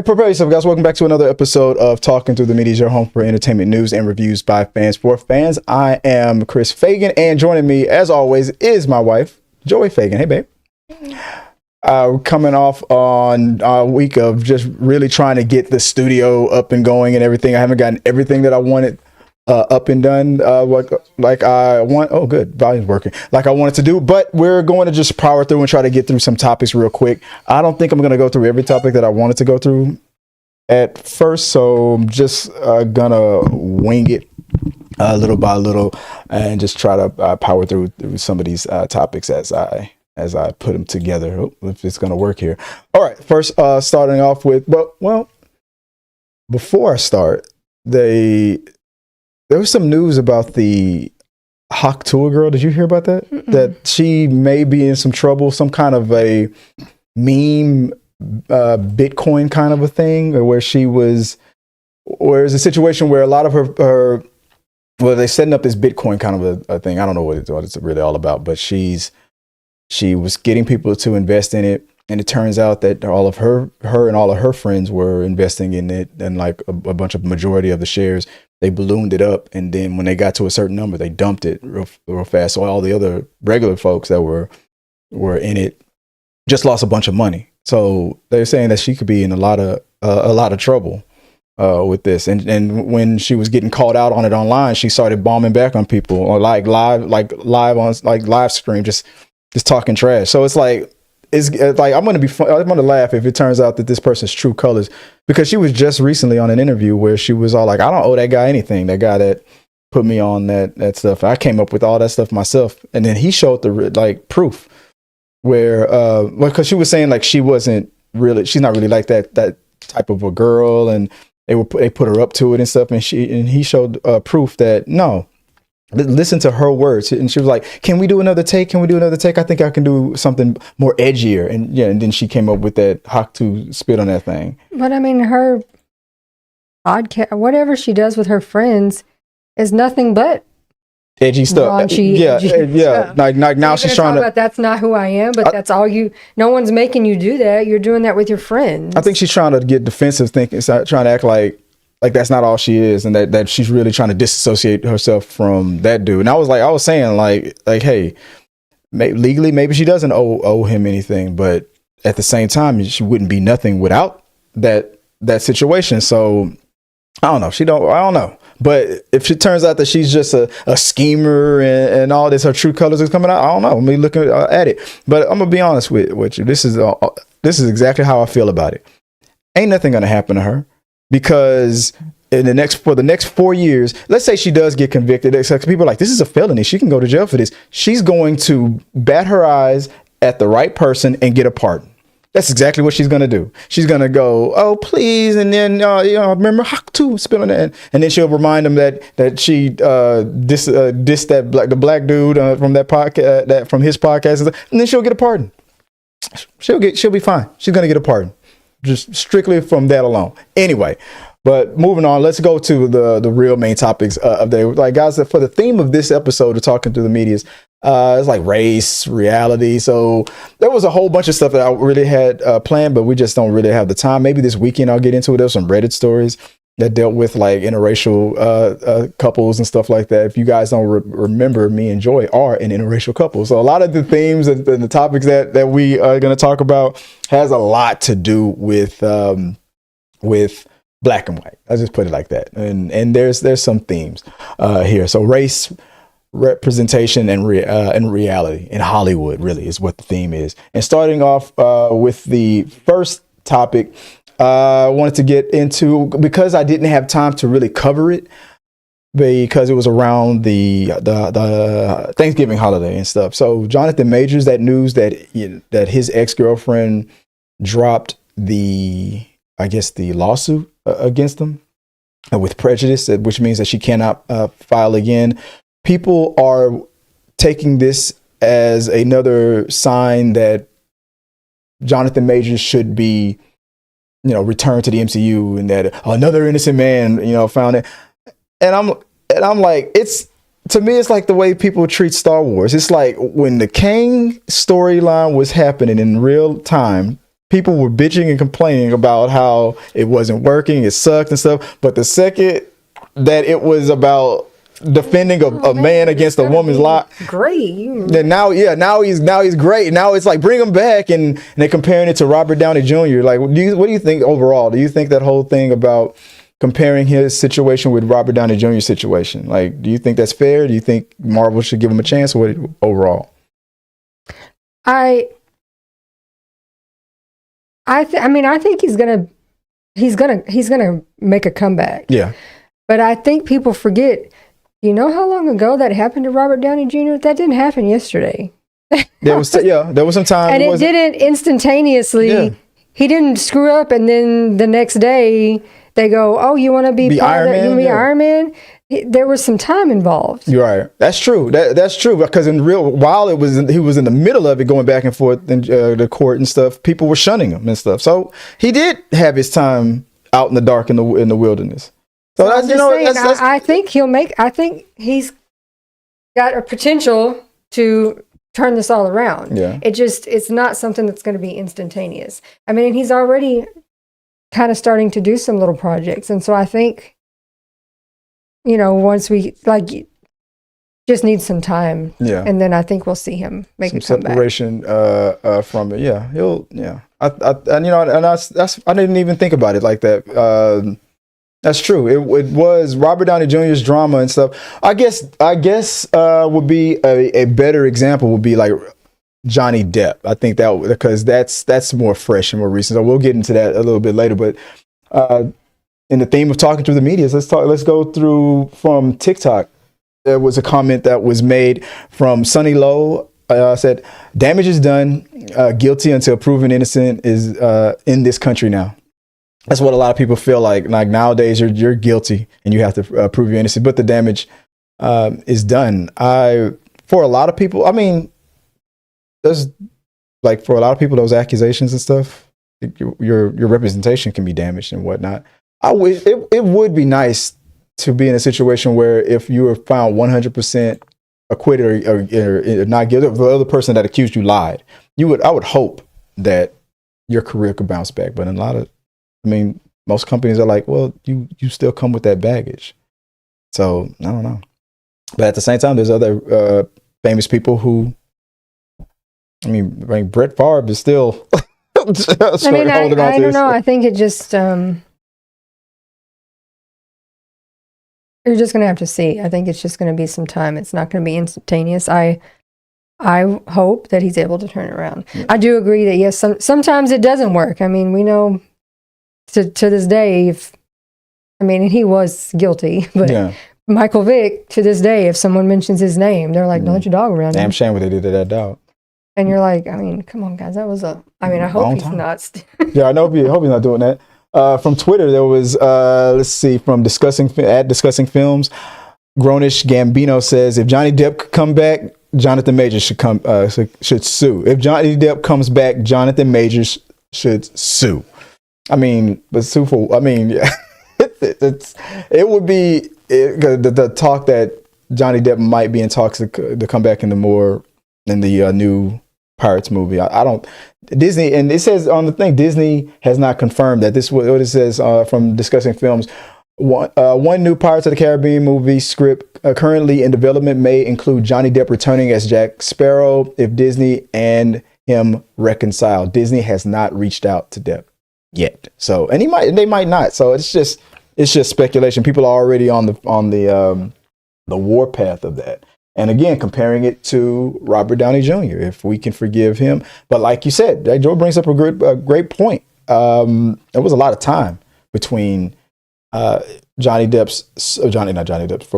Hey, prepare yourself, guys. Welcome back to another episode of Talking Through the Media, your home for entertainment news and reviews by fans for fans. I am Chris Fagan, and joining me, as always, is my wife, Joey Fagan. Hey, babe. Coming off on a week of just really trying to get the studio up and going and everything. I haven't gotten everything that I wanted up and done like I want. Oh, good. Volume's working like I wanted to do, but we're going to just power through and try to get through some topics real quick. I don't think I'm going to go through every topic that I wanted to go through at first, so I'm just gonna wing it little by little and just try to power through some of these topics as I put them together. Oh, if it's gonna work here. All right, first starting off with, well, before I start, there was some news about the Tuah girl. Did you hear about that? Mm-mm. That she may be in some trouble, some kind of a meme Bitcoin kind of a thing, or where it's a situation where a lot of her they're setting up this Bitcoin kind of a thing. I don't know what it's really all about, but she was getting people to invest in it, and it turns out that all of her and all of her friends were investing in it, and like a bunch of majority of the shares, they ballooned it up, and then when they got to a certain number, they dumped it real fast. So all the other regular folks that were in it just lost a bunch of money. So they're saying that she could be in a lot of trouble with this. And when she was getting called out on it online, she started bombing back on people, or live on live stream, just talking trash. So it's like I'm gonna laugh if it turns out that this person's true colors, because she was just recently on an interview where she was all like, I don't owe that guy anything. That guy that put me on that stuff, I came up with all that stuff myself. And then he showed the proof. Where because she was saying like she's not really like that type of a girl, and they put her up to it and stuff, and he showed proof that no, listen to her words, and she was like, can we do another take? I think I can do something more edgier, and then she came up with that hawk to spit on that thing. But I mean, her podcast, whatever she does with her friends, is nothing but edgy stuff. Raunchy, edgy stuff. Like now she's trying to. That's not who I am, but that's all you. No one's making you do that. You're doing that with your friends. I think she's trying to get defensive, trying to act like that's not all she is, and that she's really trying to disassociate herself from that dude. And I was saying like hey, legally maybe she doesn't owe him anything, but at the same time she wouldn't be nothing without that situation. So I don't know. I don't know. But if it turns out that she's just a schemer and all this, her true colors is coming out, I don't know. Let me look at it. But I'm gonna be honest with you. This is exactly how I feel about it. Ain't nothing gonna happen to her, because for the next 4 years, let's say she does get convicted. People are like, this is a felony. She can go to jail for this. She's going to bat her eyes at the right person and get a pardon. That's exactly what she's going to do. She's going to go, oh, please. And then, remember Hawk 2 spilling that. And then she'll remind them that she dissed the black dude from that podcast, from his podcast. And then she'll get a pardon. She'll be fine. She's going to get a pardon, just strictly from that alone. Anyway, but moving on, let's go to the real main topics of the, like, guys, for the theme of this episode of Talking Through the Medias, it's like race, reality. So there was a whole bunch of stuff that I really had planned, but we just don't really have the time. Maybe this weekend I'll get into it. There's some Reddit stories that dealt with like interracial couples and stuff like that. If you guys don't remember, me and Joy are an interracial couple. So a lot of the themes and the topics that we are going to talk about has a lot to do with black and white. I just put it like that. And there's some themes here. So race, representation, and reality in Hollywood really is what the theme is. And starting off with the first topic, I wanted to get into, because I didn't have time to really cover it because it was around the Thanksgiving holiday and stuff. So Jonathan Majors, that news that his ex-girlfriend dropped the lawsuit against him with prejudice, which means that she cannot file again. People are taking this as another sign that Jonathan Majors should be, returned to the MCU, and that another innocent man, found it. And I'm like, to me, it's like the way people treat Star Wars. It's like when the Kang storyline was happening in real time, people were bitching and complaining about how it wasn't working, it sucked and stuff. But the second that it was about defending a man against a woman's lie, great. then now he's great. Now it's like, bring him back, and they're comparing it to Robert Downey Jr. Like, what do you think overall? Do you think that whole thing about comparing his situation with Robert Downey Jr.'s situation, like, do you think that's fair? Do you think Marvel should give him a chance? Or what overall? I think he's gonna make a comeback. Yeah. But I think people forget. You know how long ago that happened to Robert Downey Jr.? That didn't happen yesterday. There was some time, and it didn't instantaneously. Yeah. He didn't screw up, and then the next day they go, "Oh, you want to be Iron Man? You want to be Iron Man?" There was some time involved. You're right. That's true. That's true, because while he was in the middle of it, going back and forth in the court and stuff, people were shunning him and stuff. So he did have his time out in the dark in the wilderness. So that's, saying, I think he's got a potential to turn this all around. Yeah. It's not something that's going to be instantaneous. I mean, he's already kind of starting to do some little projects. And so I think, once we just need some time. Yeah. And then I think we'll see him make a comeback. Separation from it. Yeah. I didn't even think about it like that. That's true. It was Robert Downey Jr.'s drama and stuff. I guess would be a better example would be like Johnny Depp. I think that, because that's more fresh and more recent. So we'll get into that a little bit later. But in the theme of talking through the media, let's go through from TikTok. There was a comment that was made from Sunny Lowe. Said, "Damage is done. Guilty until proven innocent is in this country now." That's what a lot of people feel like. Like nowadays, you're guilty and you have to prove you're innocent, but the damage is done. For a lot of people, I mean, there's like, for a lot of people, those accusations and stuff, your representation can be damaged and whatnot. I wish it would be nice to be in a situation where if you were found 100% acquitted or not guilty, the other person that accused you lied, I would hope that your career could bounce back. But most companies are like, well, you still come with that baggage. So I don't know. But at the same time, there's other famous people who, Brett Favre is still holding on to I don't know. I think it just, you're just going to have to see. I think it's just going to be some time. It's not going to be instantaneous. I hope that he's able to turn it around. Yeah. I do agree that, yes, sometimes it doesn't work. We know to this day, and he was guilty, but yeah. Michael Vick, to this day, if someone mentions his name, they're like, don't let your dog around him. Damn shame what they did to that dog. And you're like, come on, guys, that was I hope he's not. Yeah, I hope he's not doing that. From Twitter, there was, from Discussing Films, Grownish Gambino says, if Johnny Depp could come back, Jonathan Majors should sue. If Johnny Depp comes back, Jonathan Majors should sue. But sue for, yeah. It would be the talk that Johnny Depp might be in talks to come back in the new Pirates movie. I don't, Disney, and it says on the thing, Disney has not confirmed that. This what it says from Discussing Films. One new Pirates of the Caribbean movie script currently in development may include Johnny Depp returning as Jack Sparrow if Disney and him reconcile. Disney has not reached out to Depp yet, so they might not. So it's just speculation. People are already on the warpath of that. And again, comparing it to Robert Downey Jr., if we can forgive him. But like you said, Joe brings up a great point. There was a lot of time between for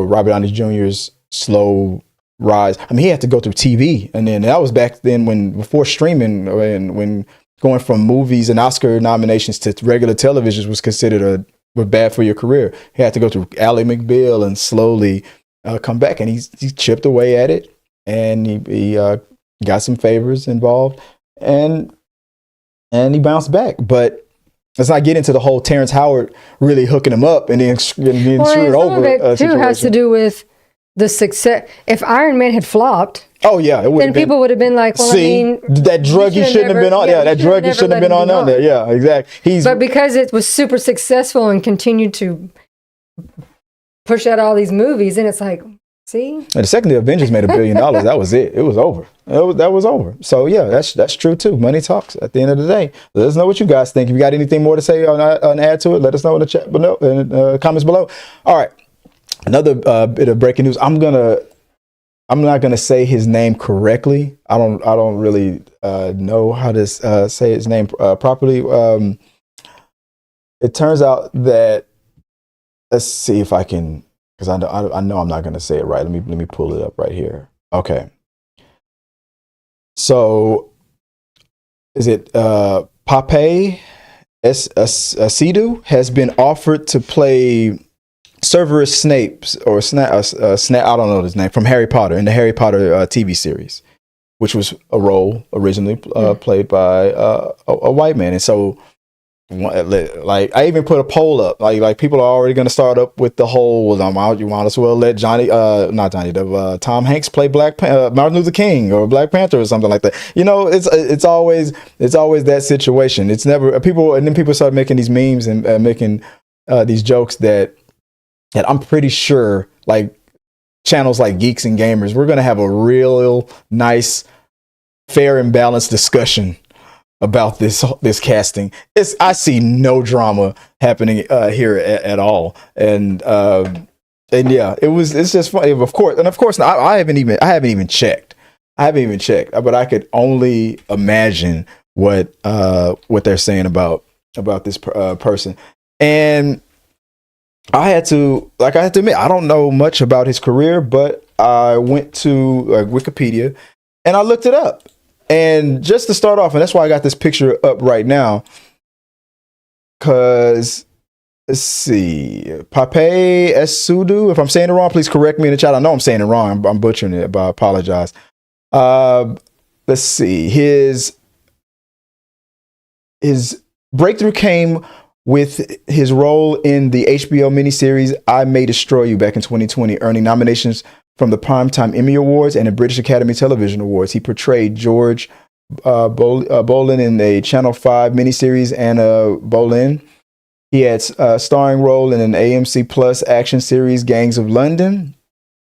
Robert Downey Jr.'s slow rise. He had to go through TV, and then that was back then before streaming, and when going from movies and Oscar nominations to regular television was considered bad for your career. He had to go through Ally McBeal and slowly come back, and he chipped away at it, and he got some favors involved, and he bounced back. But let's not get into the whole Terrence Howard really hooking him up and then screwing over. Some of it too has to do with the success. If Iron Man had flopped, oh yeah, then people would have been like, well, see, that drug he shouldn't have been on. Yeah, that drug he shouldn't have been on there. Yeah, exactly. But because it was super successful and continued to push out all these movies, and it's like, see. And the second the Avengers made $1 billion, that was it. It was over. That was over. So yeah, that's true too. Money talks. At the end of the day, let us know what you guys think. If you got anything more to say on add to it, let us know in the chat below, in the comments below. All right, another bit of breaking news. I'm not gonna say his name correctly. I don't really know how to say his name properly. It turns out that, let's see if I can, because I know I'm not gonna say it right. Let me pull it up right here. Okay. So is it Paapa Essiedu has been offered to play Severus Snape or Snape, I don't know his name, from Harry Potter, in the Harry Potter TV series, which was a role originally played by a white man. And so, like, I even put a poll up. Like people are already going to start up with the whole, you might as well let Tom Hanks play Martin Luther King or Black Panther or something like that. You know, it's always that situation. It's never people, and then people start making these memes and making these jokes that I'm pretty sure, like, channels like Geeks and Gamers, we're going to have a real nice, fair and balanced discussion about this casting. I see no drama happening here at all. And yeah, it's just funny. Of course, I haven't even checked, but I could only imagine what they're saying about this person. And I had to admit, I don't know much about his career, but I went to Wikipedia and I looked it up. And just to start off, and that's why I got this picture up right now, because, let's see, Paapa Essiedu, if I'm saying it wrong, please correct me in the chat. I know I'm saying it wrong. I'm butchering it, but I apologize. Let's see, his breakthrough came with his role in the HBO miniseries I May Destroy You back in 2020, earning nominations from the Primetime Emmy Awards and the British Academy Television Awards. He portrayed George Boleyn in a Channel 5 miniseries, Anna Boleyn. He had a starring role in an AMC Plus action series, Gangs of London.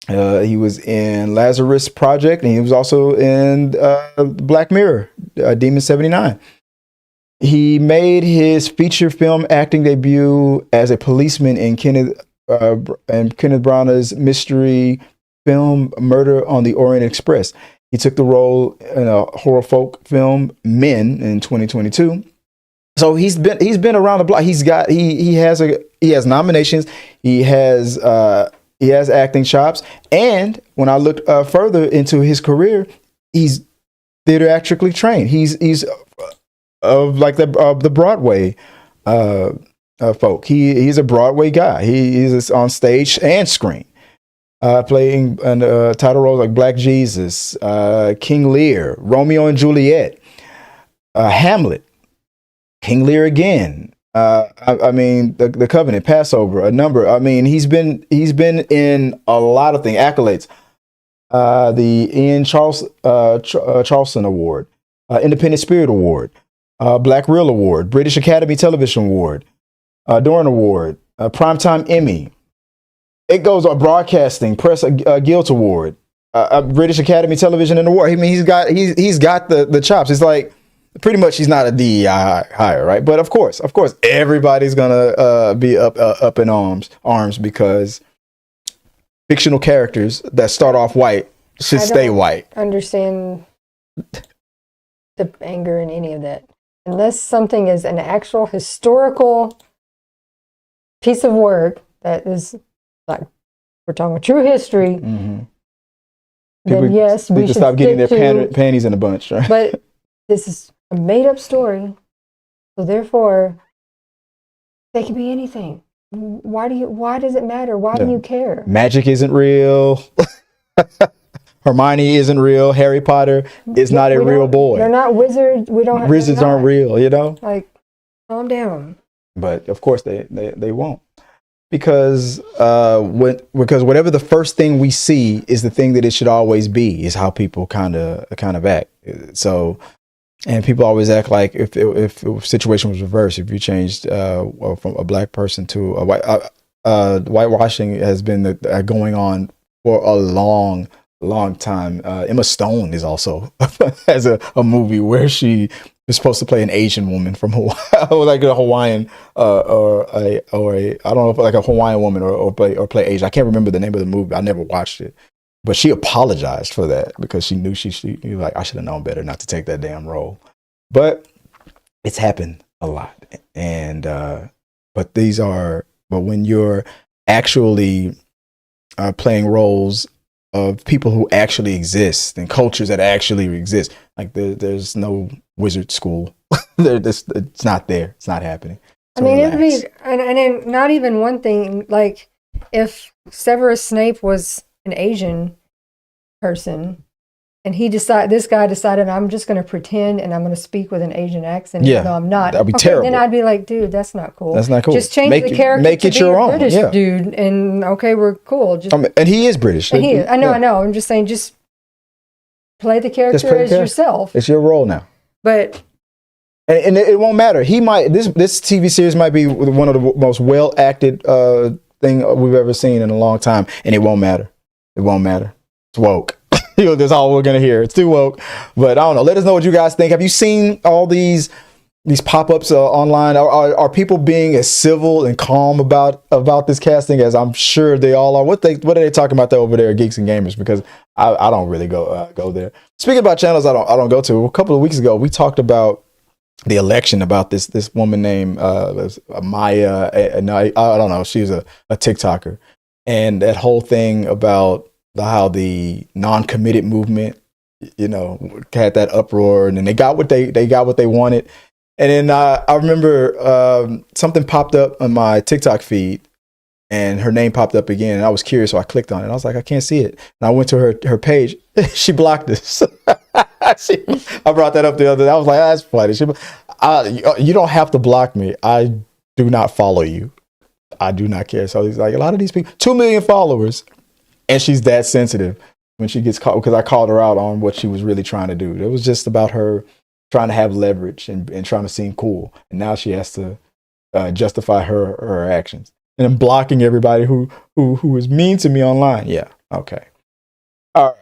He was in Lazarus Project, and he was also in Black Mirror, Demon 79. He made his feature film acting debut as a policeman in Kenneth Branagh's mystery film Murder on the Orient Express. He took the role in a horror folk film Men in 2022. So he's been around the block. He has nominations. He has acting chops. And when I looked further into his career, he's theatrically trained. He's of like the Broadway folk. He's a Broadway guy. He's on stage and screen, playing title roles like Black Jesus, King Lear, Romeo and Juliet, Hamlet, King Lear again. I mean, the Covenant, Passover, a number. I mean, he's been in a lot of things, accolades. The Ian Charleson Award, Independent Spirit Award, Black Reel Award, British Academy Television Award, Dorn Award, Primetime Emmy. It goes on, Broadcasting Press Guild Award, British Academy Television and Award. I mean, he's got the chops. It's like pretty much he's not a DEI hire, right? But of course, everybody's gonna be up in arms because fictional characters that start off white should stay white. Understand the anger in any of that. Unless something is an actual historical piece of work that is, like, we're talking true history, then yes, we should stop getting their panties in a bunch, right? But this is a made-up story, so therefore, they can be anything. Why does it matter? Why do you care? Magic isn't real. Hermione isn't real. Harry Potter is not a real boy. They're not wizards. Wizards aren't real, you know? Like, calm down. But of course they won't. because because whatever the first thing we see is the thing that it should always be, is how people kind of act. So, and people always act like if the situation was reversed, if you changed from a black person to a white, whitewashing has been going on for a long time. Emma Stone is also has a movie where she is supposed to play an Asian woman from Hawaii, like a Hawaiian or a I don't know if like a Hawaiian woman or play Asian. I can't remember the name of the movie. I never watched it, but she apologized for that because she knew she like, I should have known better not to take that damn role. But it's happened a lot, and but when you're actually playing roles of people who actually exist and cultures that actually exist, like there's no wizard school. It's not there. It's not happening. So I mean, relax. it'd be, and then not even one thing, like if Severus Snape was an Asian person and this guy decided, I'm just going to pretend and I'm going to speak with an Asian accent. Yeah, No, I'm not. that'd be terrible. Then I'd be like, dude, that's not cool. That's not cool. Just change the character make it to your be a own. British Yeah. dude, and okay, we're cool. Just, and he is British. I know. I'm just saying, just play the character as yourself. It's your role now. But and it won't matter. He might this TV series might be one of the most well acted thing we've ever seen in a long time, and it won't matter. It won't matter. It's woke. That's all we're gonna hear. It's too woke. But I don't know. Let us know what you guys think. Have you seen all these pop-ups online? Are people being as civil and calm about this casting as I'm sure they all are? What are they talking about over there at Geeks and Gamers? Because I don't really go there. Speaking about channels I don't go to, a couple of weeks ago we talked about the election, about this woman named Maya. I don't know. She was a TikToker, and that whole thing about how the non-committed movement, had that uproar, and then they got what they wanted. And then I remember something popped up on my TikTok feed, and her name popped up again, and I was curious, so I clicked on it. I was like, I can't see it, and I went to her page. She blocked us. I brought that up the other day. I was like, that's funny. You don't have to block me. I do not follow you. I do not care. So he's like, a lot of these people, 2 million followers, and she's that sensitive when she gets caught, because I called her out on what she was really trying to do. It was just about her trying to have leverage and trying to seem cool. And now she has to justify her actions. And I'm blocking everybody who is mean to me online. Yeah. Okay. All right.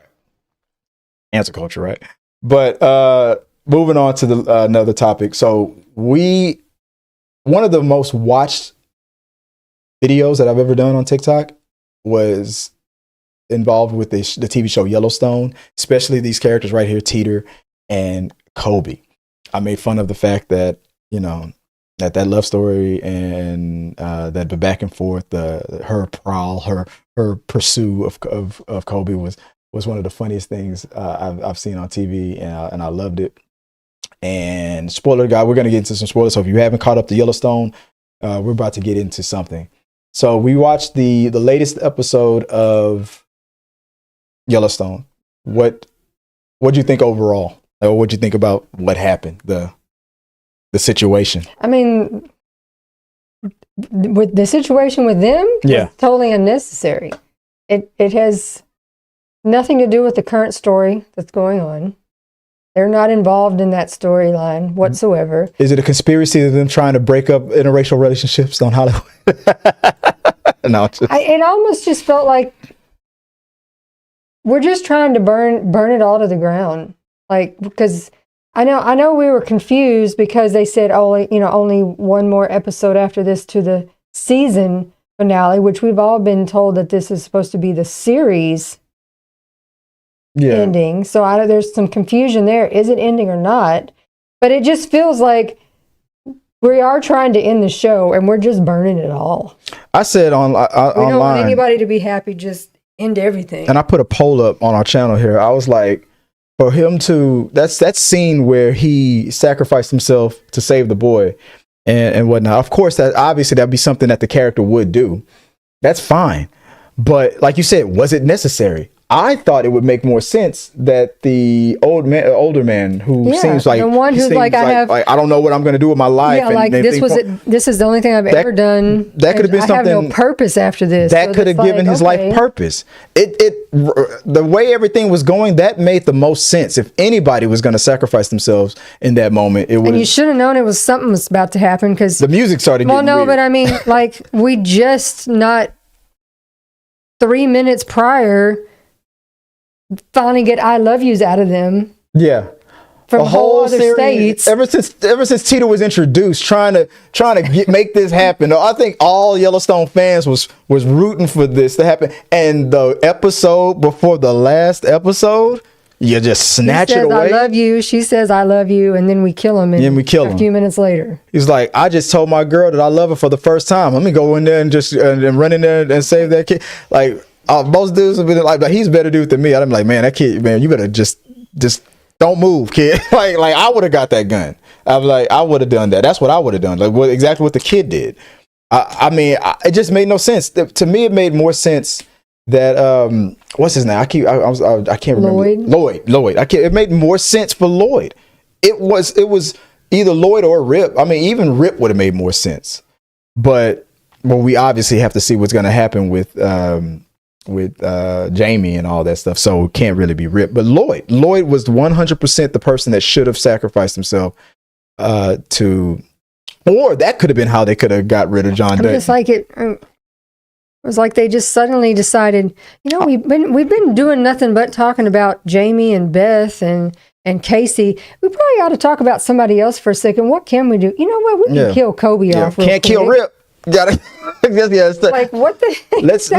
Answer culture, right? But moving on to another topic. So one of the most watched videos that I've ever done on TikTok was involved with the TV show Yellowstone, especially these characters right here, Teeter and Kobe. I made fun of the fact that, that love story and that the back and forth, her prowl, her pursuit of Kobe was one of the funniest things I've seen on TV, and I loved it. And spoiler guy, we're going to get into some spoilers. So if you haven't caught up to Yellowstone, we're about to get into something. So we watched the latest episode of Yellowstone. What do you think overall? Or what do you think about what happened, the situation? I mean, with the situation with them, yeah, it's totally unnecessary. It has nothing to do with the current story that's going on. They're not involved in that storyline whatsoever. Is it a conspiracy of them trying to break up interracial relationships on Hollywood? No, it almost just felt like we're just trying to burn it all to the ground. Like, because I know we were confused because they said only one more episode after this to the season finale, which we've all been told that this is supposed to be the series ending. So there's some confusion there. Is it ending or not? But it just feels like we are trying to end the show and we're just burning it all. I said online, we don't want anybody to be happy. Just end everything. And I put a poll up on our channel here. I was like, for him to that scene where he sacrificed himself to save the boy and whatnot. Of course, that'd be something that the character would do. That's fine. But like you said, was it necessary? I thought it would make more sense that the older man who seems like the one who's like, I don't know what I'm going to do with my life. Yeah, like this is the only thing I've ever done. That could have been something. I have no purpose after this. That could have given his life purpose. The way everything was going, that made the most sense. If anybody was going to sacrifice themselves in that moment, it would. And you should have known it was something was about to happen because the music started. Well, no, weird. But I mean, like we just not 3 minutes prior. Finally get I love yous out of them. Yeah. From whole other states. Ever since Tita was introduced, trying to make this happen. I think all Yellowstone fans was rooting for this to happen. And the episode before the last episode, you just snatch it away. I love you. She says I love you, and then we kill him. And we kill him a few minutes later. He's like, I just told my girl that I love her for the first time. Let me go in there and just and run in there and save that kid. Like. Most dudes have been like, he's a better dude than me. I'm like, man, that kid, man, you better just don't move, kid. like I would have got that gun. I was like, I would have done that. That's what I would have done. Like exactly what the kid did. I mean, it just made no sense. To me, it made more sense that what's his name? I can't remember. Lloyd. It made more sense for Lloyd. It was either Lloyd or Rip. I mean, even Rip would have made more sense. But we obviously have to see what's going to happen with Jamie and all that stuff, so it can't really be Rip. But Lloyd was 100% the person that should have sacrificed himself or that could have been how they could have got rid of John Dutton. It's like it was like they just suddenly decided, we've been doing nothing but talking about Jamie and Beth and Casey. We probably ought to talk about somebody else for a second. What can we do? You know what? We can kill Kobe off. Can't kill Rip. Gotta like what the heck? Let's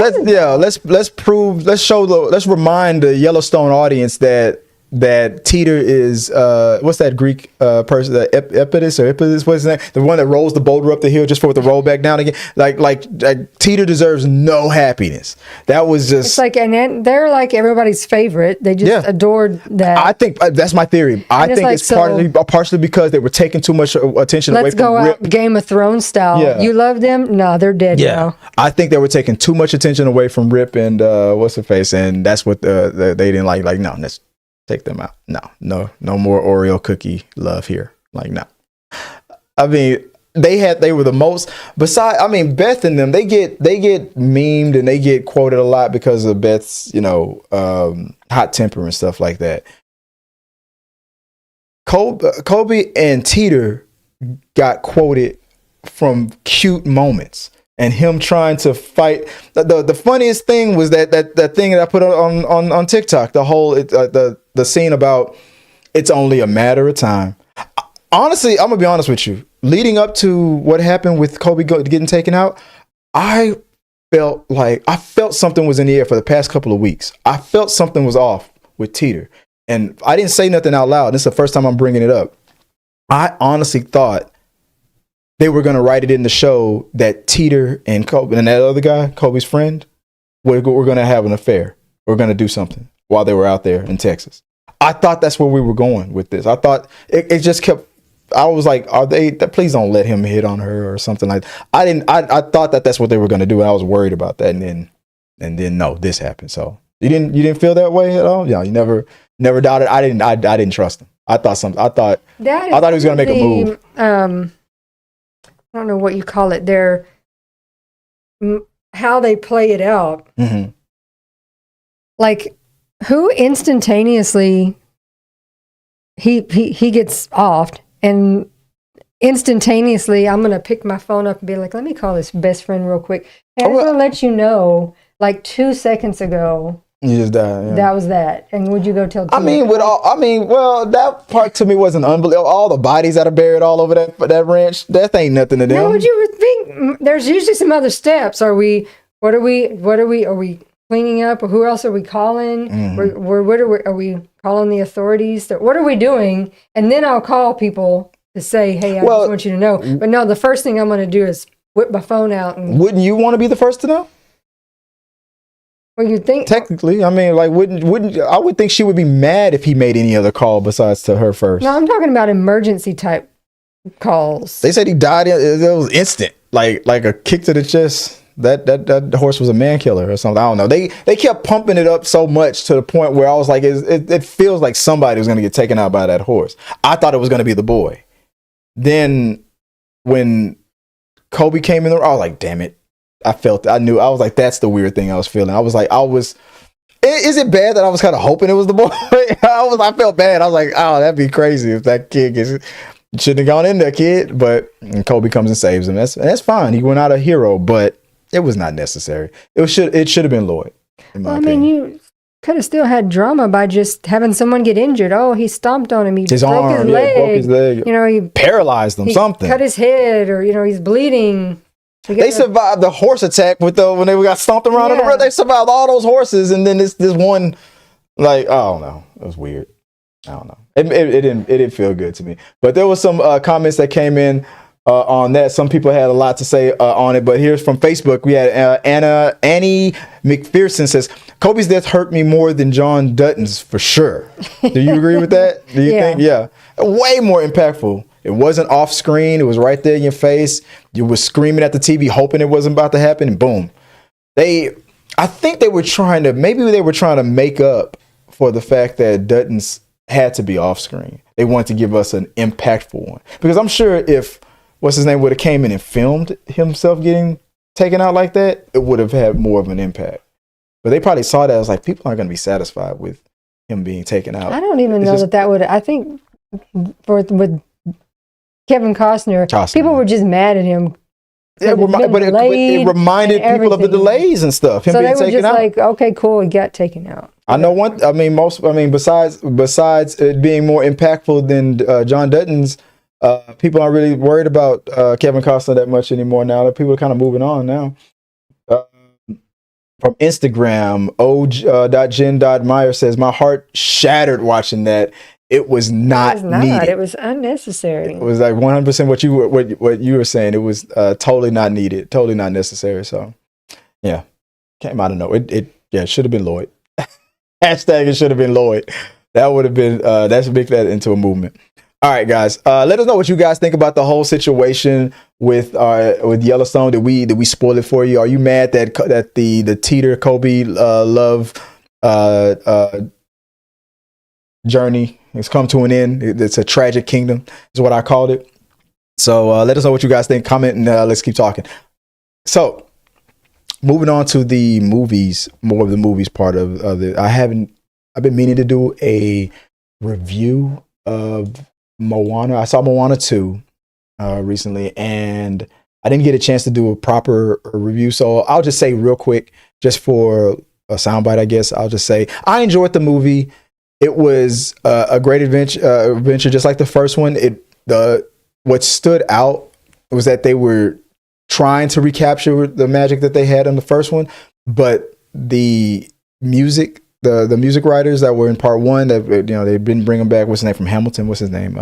remind the Yellowstone audience that Teeter is what's that Greek person, the Epidus, what's his name? The one that rolls the boulder up the hill just for it to roll back down again. Like Teeter deserves no happiness. That was just it's like, and they're like everybody's favorite. They just adored that. I think that's my theory. I think it's partially because they were taking too much attention away from Rip. Let's go out Game of Thrones style. Yeah. You love them? No, they're dead now. I think they were taking too much attention away from Rip and what's her face, and that's what they didn't like. Like, no, let's take them out. No more Oreo cookie love here. Like, no. I mean, they were the most. Besides, I mean, Beth and them, they get memed and they get quoted a lot because of Beth's, hot temper and stuff like that. Kobe and Teeter got quoted from cute moments. And him trying to fight. The funniest thing was that thing that I put on TikTok. The whole the scene about it's only a matter of time. Honestly, I'm gonna be honest with you. Leading up to what happened with Kobe getting taken out, I felt something was in the air for the past couple of weeks. I felt something was off with Teeter, and I didn't say nothing out loud. This is the first time I'm bringing it up. I honestly thought they were going to write it in the show that Teeter and Kobe and that other guy, Kobe's friend, were going to have an affair. We're going to do something while they were out there in Texas. I thought that's where we were going with this. I thought it just kept. I was like, please don't let him hit on her or something like that. I thought that's what they were going to do. And I was worried about that. And then no, this happened. So you didn't feel that way at all? Yeah. You never doubted. I didn't trust him. I thought he was going to make a move. I don't know what you call it. How they play it out. Mm-hmm. Like, who instantaneously he gets offed, and instantaneously I'm gonna pick my phone up and be like, let me call his best friend real quick. Hey, I'm gonna let you know, like 2 seconds ago. You just died. Yeah. That was that. And would you go tell Tia? Well, that part to me wasn't unbelievable. All the bodies that are buried all over that ranch, that ain't nothing to them. No, would you think there's usually some other steps? Are we cleaning up? Or who else are we calling? Mm-hmm. Are we calling the authorities? What are we doing? And then I'll call people to say, hey, I just want you to know. But no, the first thing I'm going to do is whip my phone out. Wouldn't you want to be the first to know? Well, you think technically, I mean, like, wouldn't I would think she would be mad if he made any other call besides to her first. No, I'm talking about emergency type calls. They said he died. It was instant, like a kick to the chest. that horse was a man killer or something. I don't know. They kept pumping it up so much to the point where I was like, it feels like somebody was going to get taken out by that horse. I thought it was going to be the boy. Then when Kobe came in the room, I was like, damn it. I was like, that's the weird thing I was feeling. Is it bad that I was kind of hoping it was the boy? I felt bad. I was like, oh, that'd be crazy if that kid shouldn't have gone in there, kid. But Kobe comes and saves him. That's fine. He went out a hero, but it was not necessary. It should have been Lloyd. I mean, you could have still had drama by just having someone get injured. Oh, he stomped on him. He broke his leg. You know, he paralyzed him. Something. Cut his head, or he's bleeding. They survived the horse attack when they got stomped around in the road. They survived all those horses, and then this one, like, I don't know, it was weird. I don't know. It didn't feel good to me. But there was some comments that came in on that. Some people had a lot to say on it. But here's from Facebook. We had Annie McPherson says, Kobe's death hurt me more than John Dutton's for sure. Do you agree with that? Do you think? Yeah. Way more impactful. It wasn't off screen. It was right there in your face. You were screaming at the TV, hoping it wasn't about to happen, and boom. I think they were trying to make up for the fact that Dutton's had to be off screen. They wanted to give us an impactful one. Because I'm sure if what's his name would have came in and filmed himself getting taken out like that, it would have had more of an impact. But they probably saw that as like, people aren't going to be satisfied with him being taken out. I don't even know that would. I think with Kevin Costner, people were just mad at him. But it reminded people of the delays and stuff. So they were just like, okay, cool, he got taken out. I know besides it being more impactful than John Dutton's, people aren't really worried about Kevin Costner that much anymore now. That people are kind of moving on now. From Instagram, o.jen.meyer says, my heart shattered watching that. It was not needed. It was unnecessary. It was like 100% what you were saying. It was totally not needed, totally not necessary. So, yeah, came out of nowhere. It should have been Lloyd. Hashtag it should have been Lloyd. That would have been that's make that into a movement. All right, guys. Let us know what you guys think about the whole situation with Yellowstone. Did we spoil it for you? Are you mad that the Teeter Kobe love journey has come to an end? It's a tragic kingdom, is what I called it. So let us know what you guys think. Comment and let's keep talking. So moving on to the movies, more of the movies part of it. I've been meaning to do a review of Moana. I saw Moana 2 recently, and I didn't get a chance to do a proper review. So I'll just say real quick, just for a soundbite, I guess, I'll just say I enjoyed the movie. It was a great adventure, just like the first one. What stood out was that they were trying to recapture the magic that they had in the first one, but the music, the music writers that were in part one, that they didn't bring them back. What's his name from Hamilton? What's his name?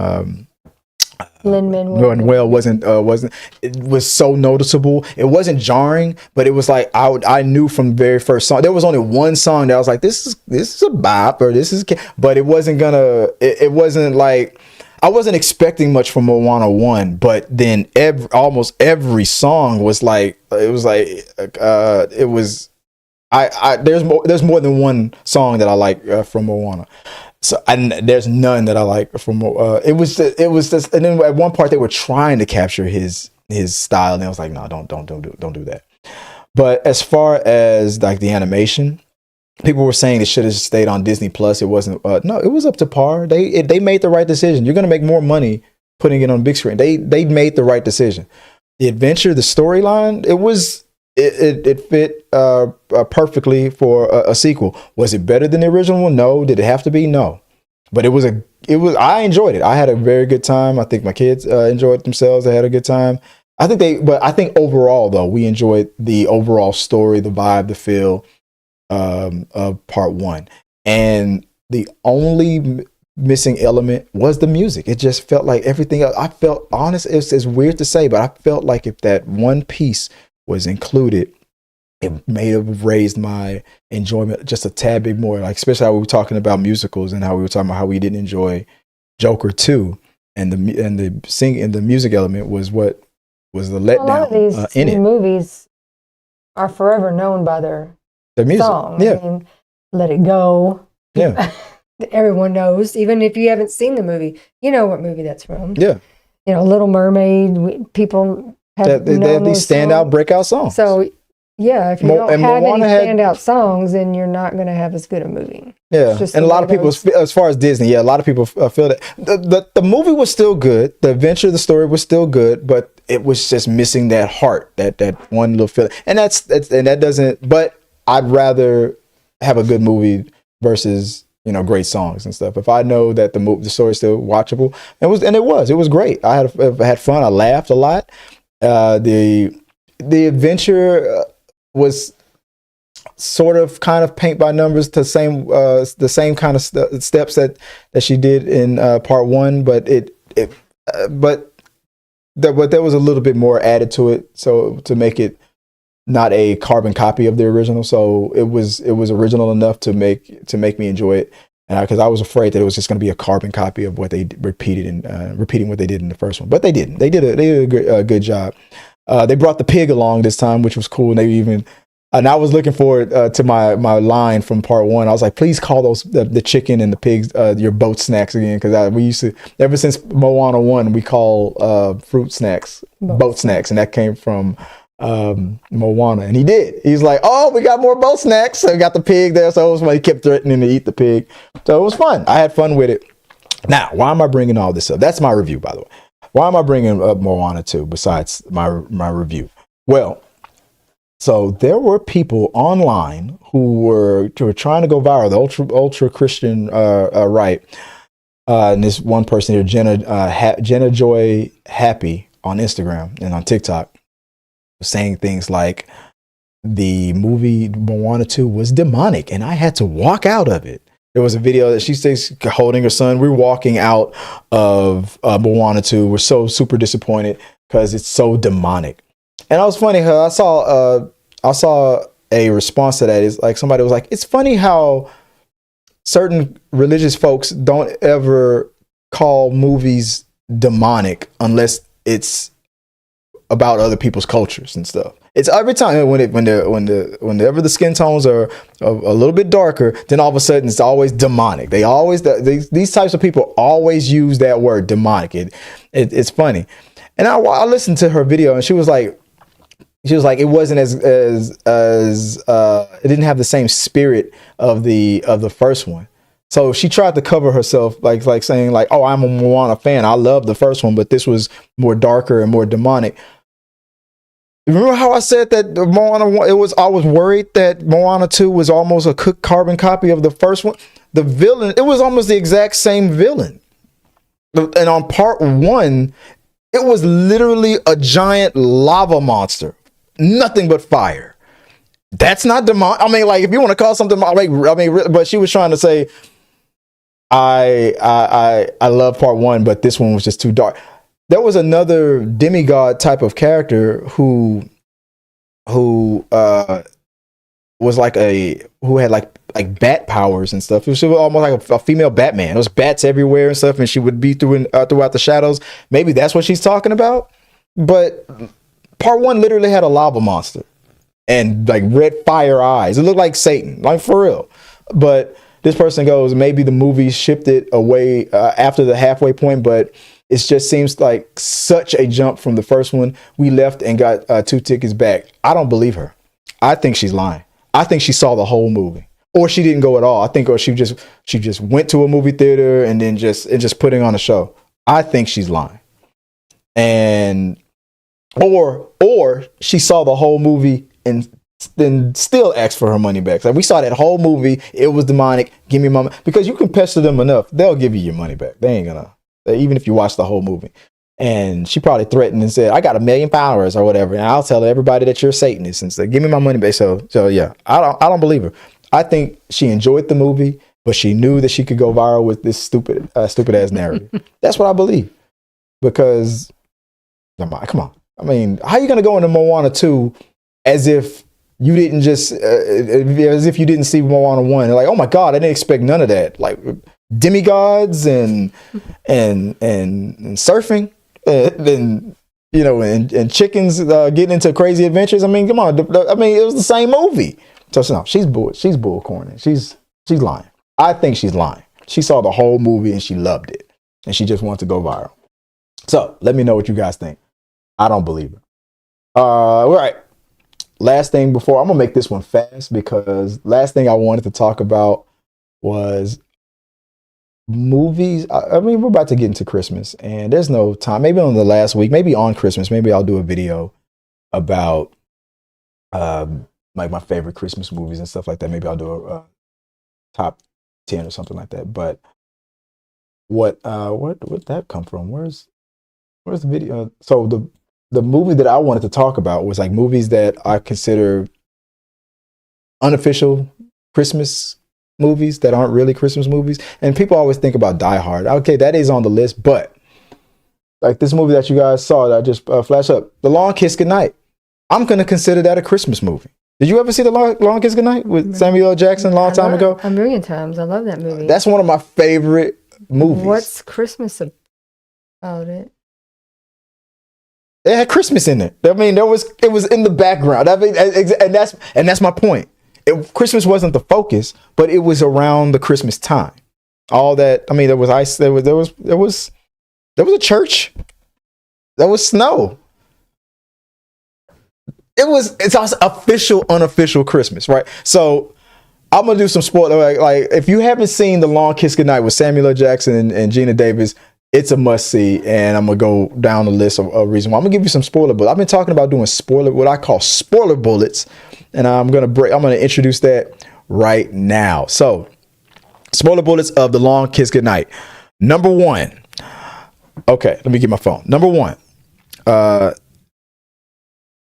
Lin-Manuel wasn't. It was so noticeable. It wasn't jarring, but it was like I knew from the very first song. There was only one song that I was like, this is a bop, or this is, but it wasn't gonna. It wasn't like, I wasn't expecting much from Moana 1, but then almost every song was like, it was like it was. There's more than one song that I like from Moana. So, and there's none that I like from it was just, and then at one part they were trying to capture his style, and I was like, no, don't do that. But as far as like the animation, people were saying it should have stayed on Disney Plus. It wasn't. No, it was up to par. They made the right decision. You're gonna make more money putting it on big screen. They made the right decision. The adventure, the storyline, it fit perfectly for a sequel. Was it better than the original one? No. Did it have to be? No. But I enjoyed it. I had a very good time. I think my kids enjoyed themselves. They had a good time. I think overall though, we enjoyed the overall story, the vibe, the feel of part one. And the only missing element was the music. It just felt like everything else. I felt honest. It's weird to say, but I felt like if that one piece was included, it may have raised my enjoyment just a tad bit more. Like, especially how we were talking about musicals and how we were talking about how we didn't enjoy Joker 2, and the music element was what was the letdown. A lot of these in it. Movies are forever known by their music. song. Yeah. I mean, Let It Go. Yeah. Everyone knows, even if you haven't seen the movie, you know what movie that's from. Yeah. You know, Little Mermaid. People have They have these standout, breakout songs. So, yeah, if you don't have any standout songs, then you're not going to have as good a movie. Yeah, and a lot of people, as far as Disney, a lot of people feel that the movie was still good. The adventure, the story was still good, but it was just missing that heart, that one little feeling. And that doesn't. But I'd rather have a good movie versus great songs and stuff. If I know that the story is still watchable, it was great. I had fun. I laughed a lot. The adventure was sort of kind of paint by numbers to the same kind of steps that she did in part one, but there was a little bit more added to it, so to make it not a carbon copy of the original. So it was original enough to make me enjoy it, because I was afraid that it was just going to be a carbon copy of what they repeating what they did in the first one. But they didn't. They did a good job. They brought the pig along this time, which was cool. And I was looking forward to my line from part one. I was like, please call those the chicken and the pigs your boat snacks again, because we used to, ever since Moana 1, we call fruit snacks boat snacks, and that came from Moana. And he did. He's like, oh, we got more boat snacks. So we got the pig there. So it was when he kept threatening to eat the pig. So it was fun. I had fun with it. Now, why am I bringing all this up? That's my review, by the way. Why am I bringing up Moana 2 besides my review? Well, so there were people online who were trying to go viral, the ultra Christian right. And this one person here, Jenna Joy Happy on Instagram and on TikTok, was saying things like the movie Moana 2 was demonic and I had to walk out of it. There was a video that she says holding her son. We're walking out of Moana 2. We're so super disappointed because it's so demonic. And it was funny how I saw a response to that. Is like somebody was like, it's funny how certain religious folks don't ever call movies demonic unless it's about other people's cultures and stuff. It's every time whenever the skin tones are a little bit darker, then all of a sudden it's always demonic. These types of people always use that word demonic. It's funny. And I listened to her video and she was like, it wasn't as it didn't have the same spirit of the first one. So she tried to cover herself, like saying like, oh, I'm a Moana fan. I love the first one, but this was more darker and more demonic. Remember how I said that Moana 1, I was worried that Moana 2 was almost a carbon copy of the first one? The villain, it was almost the exact same villain. And on part 1, it was literally a giant lava monster. Nothing but fire. That's not demonic. I mean, like, if you want to call something, but she was trying to say, I love part 1, but this one was just too dark. There was another demigod type of character who was who had like bat powers and stuff. She was almost like a female Batman. There was bats everywhere and stuff, and she would be throughout the shadows. Maybe that's what she's talking about. But part 1 literally had a lava monster and like red fire eyes. It looked like Satan, like for real. But this person goes, maybe the movie shipped it away after the halfway point, but it just seems like such a jump from the first one. We left and got 2 tickets back. I don't believe her. I think she's lying. I think she saw the whole movie, or she didn't go at all. I think, or she just went to a movie theater and then just putting on a show. I think she's lying, or she saw the whole movie and then still asked for her money back. Like, we saw that whole movie. It was demonic. Give me my money. Because you can pester them enough, they'll give you your money back. They ain't gonna. Even if you watch the whole movie. And she probably threatened and said, I got 1 million followers or whatever, and I'll tell everybody that you're a Satanist and say, give me my money back. So yeah, I don't believe her. I think she enjoyed the movie, but she knew that she could go viral with this stupid ass narrative. That's what I believe. Because come on. I mean, how are you gonna go into Moana 2 as if you didn't as if you didn't see Moana 1? Like, oh my God, I didn't expect none of that. Like demigods and surfing. Then and chickens getting into crazy adventures. I mean, come on. I mean, it was the same movie. So no, she's bullcorning. She's lying. I think she's lying. She saw the whole movie and she loved it, and she just wants to go viral. So let me know what you guys think. I don't believe her. All right. Last thing before I'm gonna make this one fast, because last thing I wanted to talk about was movies. I mean, we're about to get into Christmas, and there's no time. Maybe on the last week, maybe on Christmas, maybe I'll do a video about like my favorite Christmas movies and stuff like that. Maybe I'll do a top 10 or something like that. But where'd that come from? Where's the video? So the movie that I wanted to talk about was like movies that I consider unofficial Christmas movies that aren't really Christmas movies. And people always think about Die Hard. Okay, that is on the list, but like this movie that you guys saw that I just flashed up, The Long Kiss Goodnight. I'm going to consider that a Christmas movie. Did you ever see The Long Kiss Goodnight with Samuel L. Jackson a long time ago? A million times. I love that movie. That's one of my favorite movies. What's Christmas about it? It had Christmas in it. I mean, it was in the background. I mean, and that's my point. Christmas wasn't the focus, but it was around the Christmas time. All that. I mean, there was ice. There was a church. There was snow. It's also official, unofficial Christmas, right? So I'm gonna do some spoiler. Like if you haven't seen The Long Kiss Goodnight with Samuel L. Jackson and Gina Davis, it's a must see, and I'm gonna go down the list of reasons why. I'm gonna give you some spoiler bullets. I've been talking about doing what I call spoiler bullets, and I'm gonna introduce that right now. So, spoiler bullets of The Long Kiss Goodnight. Number 1. Okay, let me get my phone. Number 1.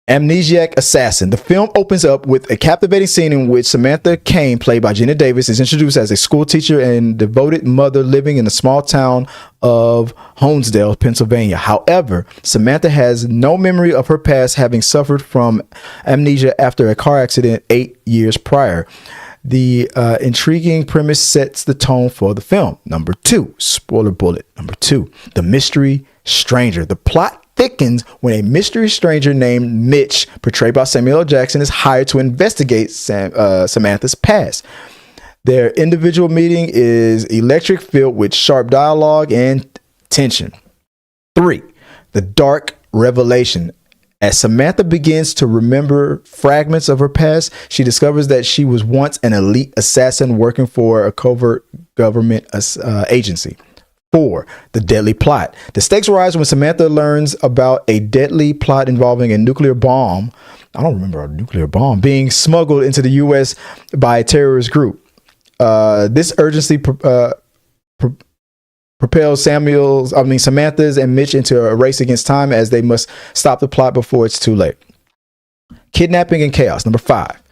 Amnesiac Assassin. The film opens up with a captivating scene in which Samantha Kane, played by Gina Davis, is introduced as a school teacher and devoted mother living in the small town of Honesdale, Pennsylvania. However, Samantha has no memory of her past, having suffered from amnesia after a car accident 8 years prior. The intriguing premise sets the tone for the film. Number 2, spoiler bullet. Number 2, The Mystery Stranger. The plot thickens when a mystery stranger named Mitch, portrayed by Samuel L. Jackson, is hired to investigate Samantha's past. Their individual meeting is electric, filled with sharp dialogue and tension. 3, The Dark Revelation. As Samantha begins to remember fragments of her past, she discovers that she was once an elite assassin working for a covert government agency. 4, The Deadly Plot. The stakes rise when Samantha learns about a deadly plot involving a nuclear bomb. I don't remember a nuclear bomb being smuggled into the U.S. by a terrorist group. This urgency propels Samantha's and Mitch into a race against time as they must stop the plot before it's too late. Kidnapping and chaos. Number 5.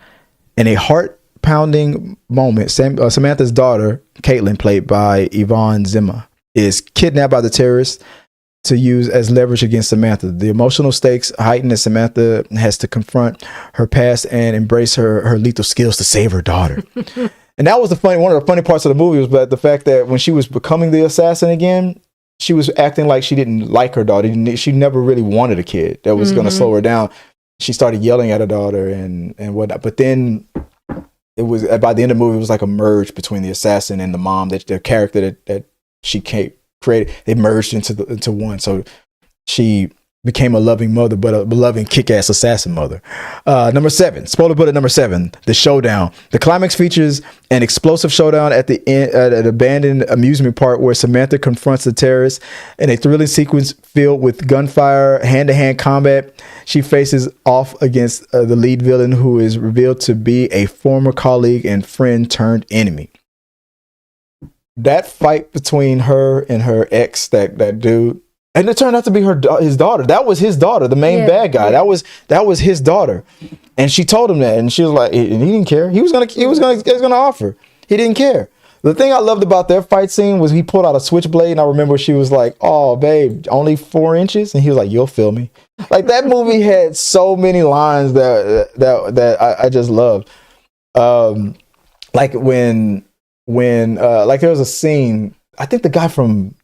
In a heart-pounding moment, Samantha's daughter, Caitlin, played by Yvonne Zima, is kidnapped by the terrorists to use as leverage against Samantha. The emotional stakes heighten as Samantha has to confront her past and embrace her lethal skills to save her daughter. And that was one of the funny parts of the movie was the fact that when she was becoming the assassin again, she was acting like she didn't like her daughter. She never really wanted a kid that was going to slow her down. She started yelling at her daughter and whatnot. But then it was, by the end of the movie, it was like a merge between the assassin and the mom, that their character that she created, they merged into one. So she became a loving mother, but a loving kick-ass assassin mother. Number 7, spoiler bullet number 7, The Showdown. The climax features an explosive showdown at the end at an abandoned amusement park where Samantha confronts the terrorists in a thrilling sequence filled with gunfire, hand-to-hand combat. She faces off against the lead villain, who is revealed to be a former colleague and friend turned enemy. That fight between her and her ex, that dude, and it turned out to be his daughter. That was his daughter, the main bad guy. That was his daughter, and she told him that, and she was like, and he didn't care. He was gonna offer. He didn't care. The thing I loved about their fight scene was he pulled out a switchblade, and I remember she was like, "Oh, babe, only 4 inches," and he was like, "You'll feel me." Like, that movie had so many lines that I just loved. Like when like there was a scene, I think the guy from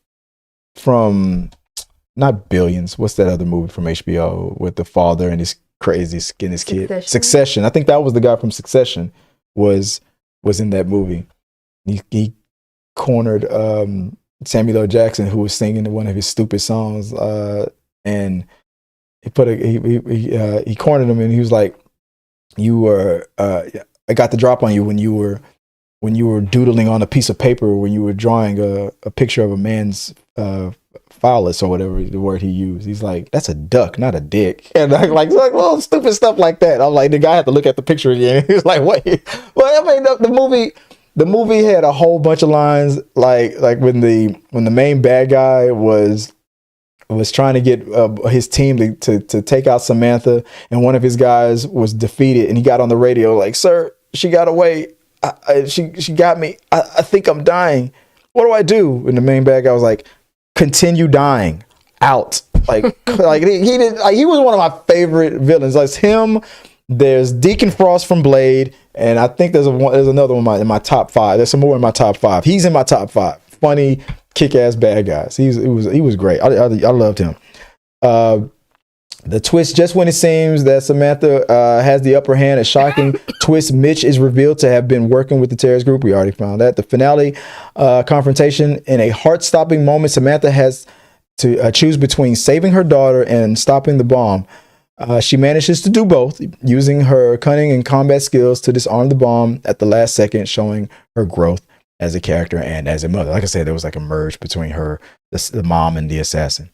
not Billions. What's that other movie from HBO with the father and his crazy skin, his kid? Succession. I think that was the guy from Succession was in that movie. He cornered Samuel L. Jackson, who was singing one of his stupid songs, and he cornered him, and he was like, "You were I got the drop on you when you were doodling on a piece of paper when you were drawing a picture of a man's phallus or whatever the word he used." He's like, "That's a duck, not a dick." And like little stupid stuff like that. I'm like, the guy had to look at the picture again. He was like, "Wait." Well, I mean, the movie had a whole bunch of lines like when the main bad guy was trying to get his team to take out Samantha, and one of his guys was defeated, and he got on the radio like, "Sir, she got away. She got me. I think I'm dying. What do I do?" And the main bad guy was like, "Continue dying. Out." Like he was one of my favorite villains. Like him. There's Deacon Frost from Blade, and I think there's another one in my top 5. There's some more in my top 5. He's in my top 5. Funny, kick-ass bad guys. He was great. I loved him. The twist, just when it seems that Samantha has the upper hand, a shocking twist. Mitch is revealed to have been working with the terrorist group. We already found that. The finale confrontation, in a heart-stopping moment, Samantha has to choose between saving her daughter and stopping the bomb. She manages to do both, using her cunning and combat skills to disarm the bomb at the last second, showing her growth as a character and as a mother. Like I said, there was like a merge between her, the mom, and the assassin,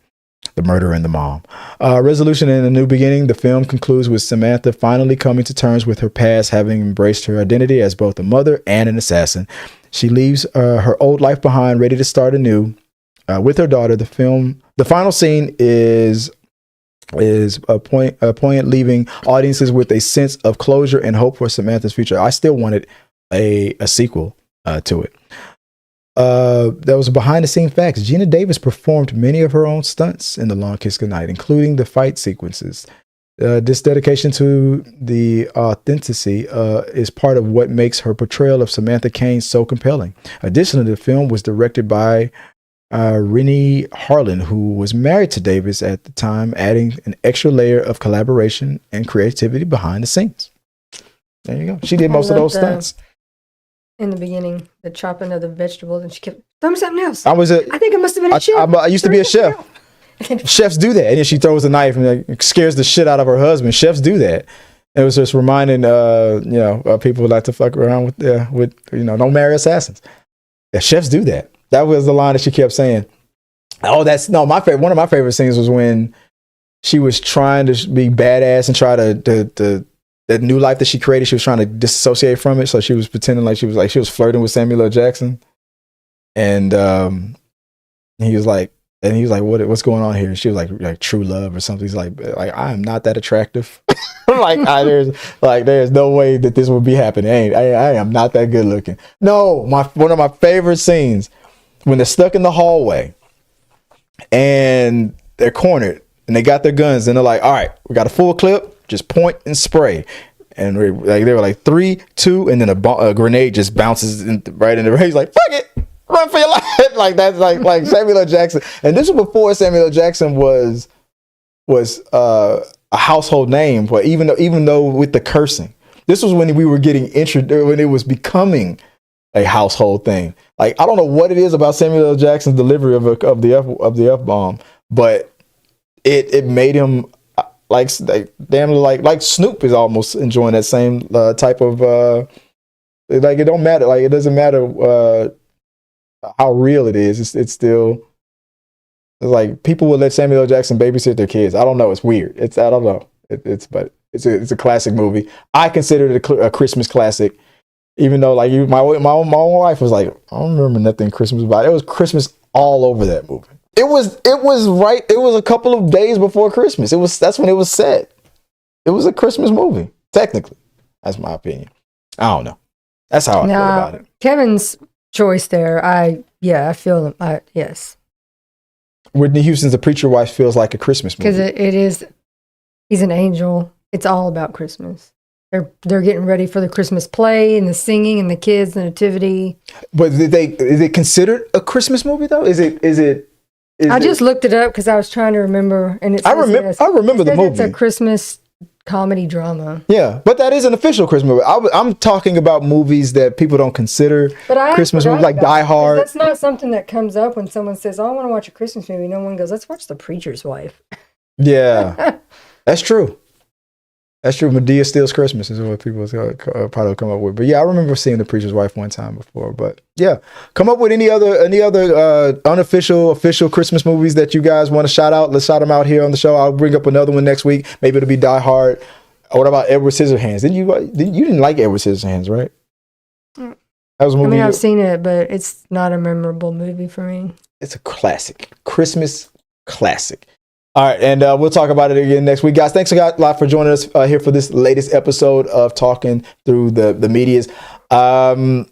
the murderer and the mom. Resolution and a new beginning. The film concludes with Samantha finally coming to terms with her past, having embraced her identity as both a mother and an assassin. She leaves her old life behind, ready to start anew with her daughter. The final scene is a poignant, leaving audiences with a sense of closure and hope for Samantha's future. I still wanted a sequel to it. That was behind the scene facts. Gina Davis performed many of her own stunts in The Long Kiss Goodnight, including the fight sequences. This dedication to the authenticity is part of what makes her portrayal of Samantha Cain so compelling. Additionally, the film was directed by Renee Harlan, who was married to Davis at the time, adding an extra layer of collaboration and creativity behind the scenes. There you go. She did most of those stunts. In the beginning, the chopping of the vegetables, and she kept, "Throw me something else." I think it must have been a chef. I used to be a chef. Chefs do that. And then she throws a knife and like, scares the shit out of her husband. Chefs do that. It was just reminding, people who like to fuck around with don't marry assassins. Yeah, chefs do that. That was the line that she kept saying. Oh, my favorite. One of my favorite scenes was when she was trying to be badass and try to that new life that she created. She was trying to disassociate from it. So she was pretending like she was flirting with Samuel L. Jackson. And he was like, what's going on here? And she was like true love or something. He's like I am not that attractive. There's no way that this would be happening. I am not that good looking. No, one of my favorite scenes when they're stuck in the hallway and they're cornered and they got their guns and they're like, all right, we got a full clip, just point and spray. And they were like 3, 2, and then a grenade just bounces right in the race. Like, fuck it, run for your life. Like that's like Samuel L. Jackson. And this was before Samuel L. Jackson was a household name. But even though with the cursing, this was when we were getting introduced, when it was becoming a household thing. Like, I don't know what it is about Samuel L. Jackson's delivery of the F-bomb, but it made him like Snoop is almost enjoying that same type of it don't matter. Like, it doesn't matter how real it is. It's still, it's like people will let Samuel L. Jackson babysit their kids. I don't know. It's weird. I don't know. It's a classic movie. I consider it a Christmas classic. Even though, like, my own wife was like, I don't remember nothing Christmas about it. It was Christmas all over that movie. It was a couple of days before Christmas. That's when it was set. It was a Christmas movie, technically. That's my opinion. I don't know. That's how I feel about it. Kevin's choice there, I feel him. Yes. Whitney Houston's The Preacher Wife feels like a Christmas movie. Because it is, he's an angel. It's all about Christmas. They're getting ready for the Christmas play and the singing and the kids, the nativity. But is it considered a Christmas movie though? Is it I just looked it up because I was trying to remember, and I remember the movie. It's a Christmas comedy drama. Yeah, but that is an official Christmas movie. I'm talking about movies that people don't consider Christmas movies, like Die Hard. That's not something that comes up when someone says, "Oh, I want to watch a Christmas movie." No one goes, "Let's watch The Preacher's Wife." Yeah, that's true. That's true. Medea Steals Christmas is what people probably come up with. But yeah, I remember seeing The Preacher's Wife one time before. But yeah, come up with any other unofficial, official Christmas movies that you guys want to shout out. Let's shout them out here on the show. I'll bring up another one next week. Maybe it'll be Die Hard. What about Edward Scissorhands? You didn't like Edward Scissorhands, right? That was a movie. I mean, I've seen it, but it's not a memorable movie for me. It's a classic, Christmas classic. All right, and we'll talk about it again next week. Guys, thanks a lot for joining us here for this latest episode of Talking Through the Medias. I'm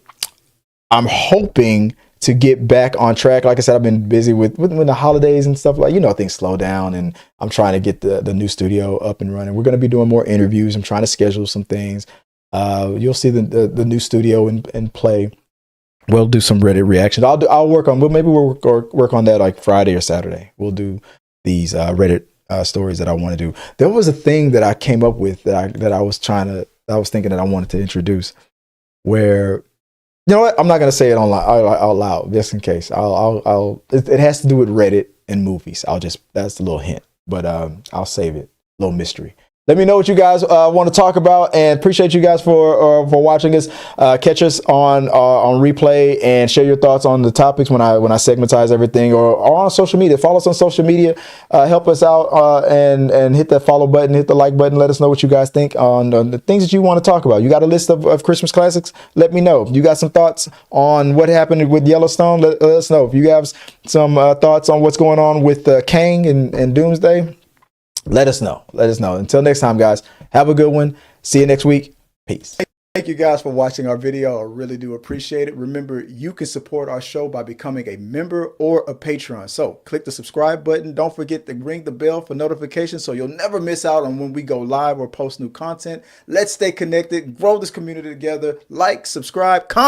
hoping to get back on track. Like I said, I've been busy with the holidays and stuff. Things slow down, and I'm trying to get the new studio up and running. We're going to be doing more interviews. I'm trying to schedule some things. You'll see the new studio in play. We'll do some Reddit reactions. I'll work on. Maybe we'll work on that like Friday or Saturday. We'll do these Reddit stories that I want to do. There was a thing that I came up with that I was thinking that I wanted to introduce, where, you know what, I'm not going to say it out loud just in case. It has to do with Reddit and movies. That's a little hint, but I'll save it. A little mystery. Let me know what you guys want to talk about, and appreciate you guys for watching us. Catch us on replay and share your thoughts on the topics when I segmentize everything, or on social media. Follow us on social media. Help us out and hit that follow button, hit the like button. Let us know what you guys think on the things that you want to talk about. You got a list of Christmas classics? Let me know. You got some thoughts on what happened with Yellowstone? Let us know. If you have some thoughts on what's going on with Kang and Doomsday, let us know. Until next time, guys, have a good one. See you next week. Peace. Thank you guys for watching our video. I really do appreciate it. Remember, you can support our show by becoming a member or a patron. So click the subscribe button. Don't forget to ring the bell for notifications so you'll never miss out on when we go live or post new content. Let's stay connected, grow this community together. Like, subscribe, comment.